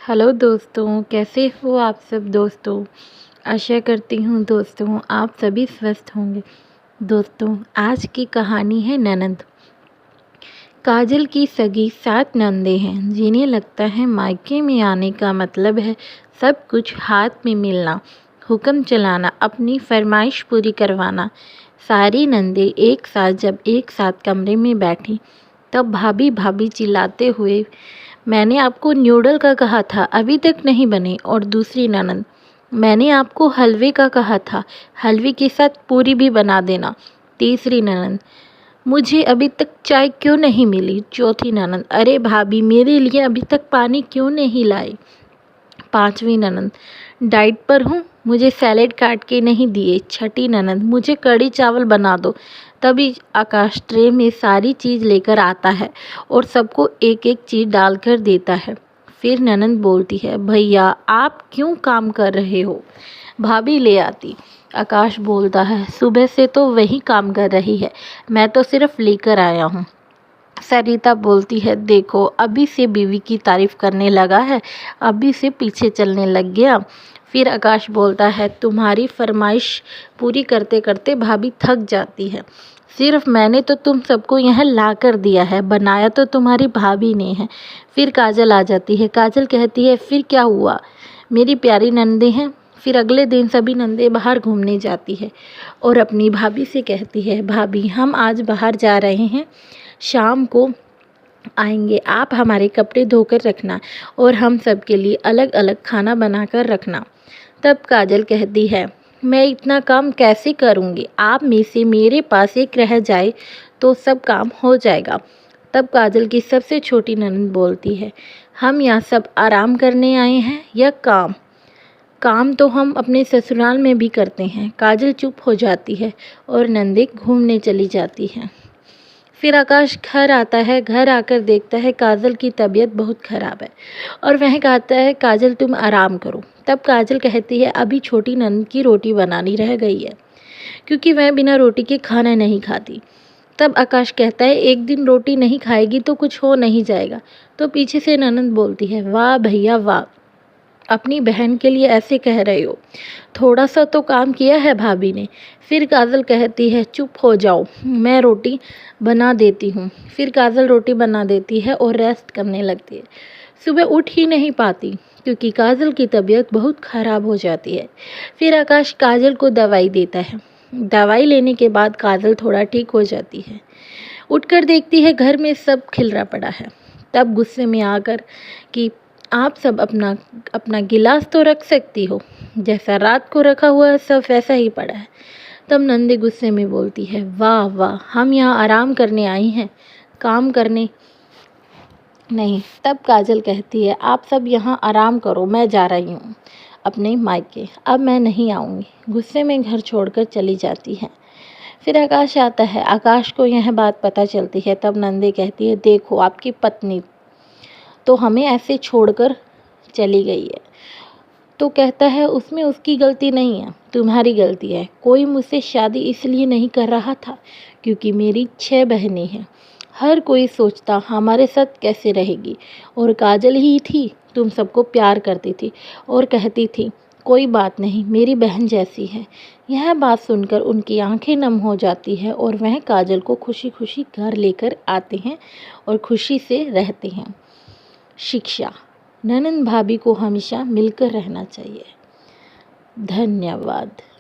Hello दोस्तों, कैसे हो आप सब दोस्तों। आशा करती हूँ दोस्तों आप सभी स्वस्थ होंगे। दोस्तों आज की कहानी है ननद। काजल की सगी 7 नंदे हैं जिन्हें लगता है मायके में आने का मतलब है सब कुछ हाथ में मिलना, हुक्म चलाना, अपनी फरमाइश पूरी करवाना। सारी नंदे एक साथ जब एक साथ कमरे में बैठी तब भाभी भाभी चिल्लाते हुए, मैंने आपको न्यूडल का कहा था अभी तक नहीं बने। और दूसरी ननद, मैंने आपको हलवे का कहा था, हलवे के साथ पूरी भी बना देना। तीसरी ननद, मुझे अभी तक चाय क्यों नहीं मिली। चौथी ननद, अरे भाभी मेरे लिए अभी तक पानी क्यों नहीं लाई। पांचवी ननद, डाइट पर हूँ, मुझे सैलेड काट के नहीं दिए। छठी ननद, मुझे कड़ी चावल बना दो। तभी आकाश ट्रे में सारी चीज़ लेकर आता है और सबको एक एक चीज़ डालकर देता है। फिर ननद बोलती है, भैया आप क्यों काम कर रहे हो। भाभी ले आती। आकाश बोलता है, सुबह से तो वही काम कर रही है, मैं तो सिर्फ लेकर आया हूँ। सरिता बोलती है, देखो अभी से बीवी की तारीफ करने लगा है, अभी से पीछे चलने लग गया। फिर आकाश बोलता है, तुम्हारी फरमाइश पूरी करते करते भाभी थक जाती है। सिर्फ मैंने तो तुम सबको यहाँ ला कर दिया है, बनाया तो तुम्हारी भाभी ने है। फिर काजल आ जाती है। काजल कहती है, फिर क्या हुआ, मेरी प्यारी नंदे हैं। फिर अगले दिन सभी नंदे बाहर घूमने जाती है और अपनी भाभी से कहती है, भाभी हम आज बाहर जा रहे हैं, शाम को आएंगे, आप हमारे कपड़े धोकर रखना और हम सब के लिए अलग अलग खाना बनाकर रखना। तब काजल कहती है, मैं इतना काम कैसे करूँगी, आप में से मेरे पास एक रह जाए तो सब काम हो जाएगा। तब काजल की सबसे छोटी ननद बोलती है, हम यहाँ सब आराम करने आए हैं या काम। काम तो हम अपने ससुराल में भी करते हैं। काजल चुप हो जाती है और नंदे घूमने चली जाती हैं। फिर आकाश घर आता है। घर आकर देखता है काजल की तबीयत बहुत ख़राब है और वह कहता है, काजल तुम आराम करो। तब काजल कहती है, अभी छोटी नंद की रोटी बनानी रह गई है क्योंकि वह बिना रोटी के खाना नहीं खाती। तब आकाश कहता है, एक दिन रोटी नहीं खाएगी तो कुछ हो नहीं जाएगा। तो पीछे से ननद बोलती है, वाह भैया वाह, अपनी बहन के लिए ऐसे कह रहे हो, थोड़ा सा तो काम किया है भाभी ने। फिर काजल कहती है, चुप हो जाओ, मैं रोटी बना देती हूँ। फिर काजल रोटी बना देती है और रेस्ट करने लगती है। सुबह उठ ही नहीं पाती क्योंकि काजल की तबीयत बहुत ख़राब हो जाती है। फिर आकाश काजल को दवाई देता है। दवाई लेने के बाद काजल थोड़ा ठीक हो जाती है। उठकर देखती है घर में सब खिलरा पड़ा है। तब गुस्से में आकर कि आप सब अपना अपना गिलास तो रख सकती हो, जैसा रात को रखा हुआ है सब वैसा ही पड़ा है। तब नंदी गुस्से में बोलती है, वाह वाह, हम यहाँ आराम करने आई हैं, काम करने नहीं। तब काजल कहती है, आप सब यहाँ आराम करो, मैं जा रही हूँ अपने मायके, अब मैं नहीं आऊँगी। गुस्से में घर छोड़कर चली जाती है। फिर आकाश आता है। आकाश को यह बात पता चलती है। तब नंदी कहती है, देखो आपकी पत्नी तो हमें ऐसे छोड़कर चली गई है। तो कहता है, उसमें उसकी गलती नहीं है, तुम्हारी गलती है। कोई मुझसे शादी इसलिए नहीं कर रहा था क्योंकि मेरी 6 बहनें हैं। हर कोई सोचता हमारे साथ कैसे रहेगी, और काजल ही थी, तुम सबको प्यार करती थी और कहती थी कोई बात नहीं, मेरी बहन जैसी है। यह बात सुनकर उनकी आंखें नम हो जाती है और वह काजल को खुशी खुशी घर लेकर आते हैं और खुशी से रहते हैं। शिक्षा, ननंद भाभी को हमेशा मिलकर रहना चाहिए। धन्यवाद।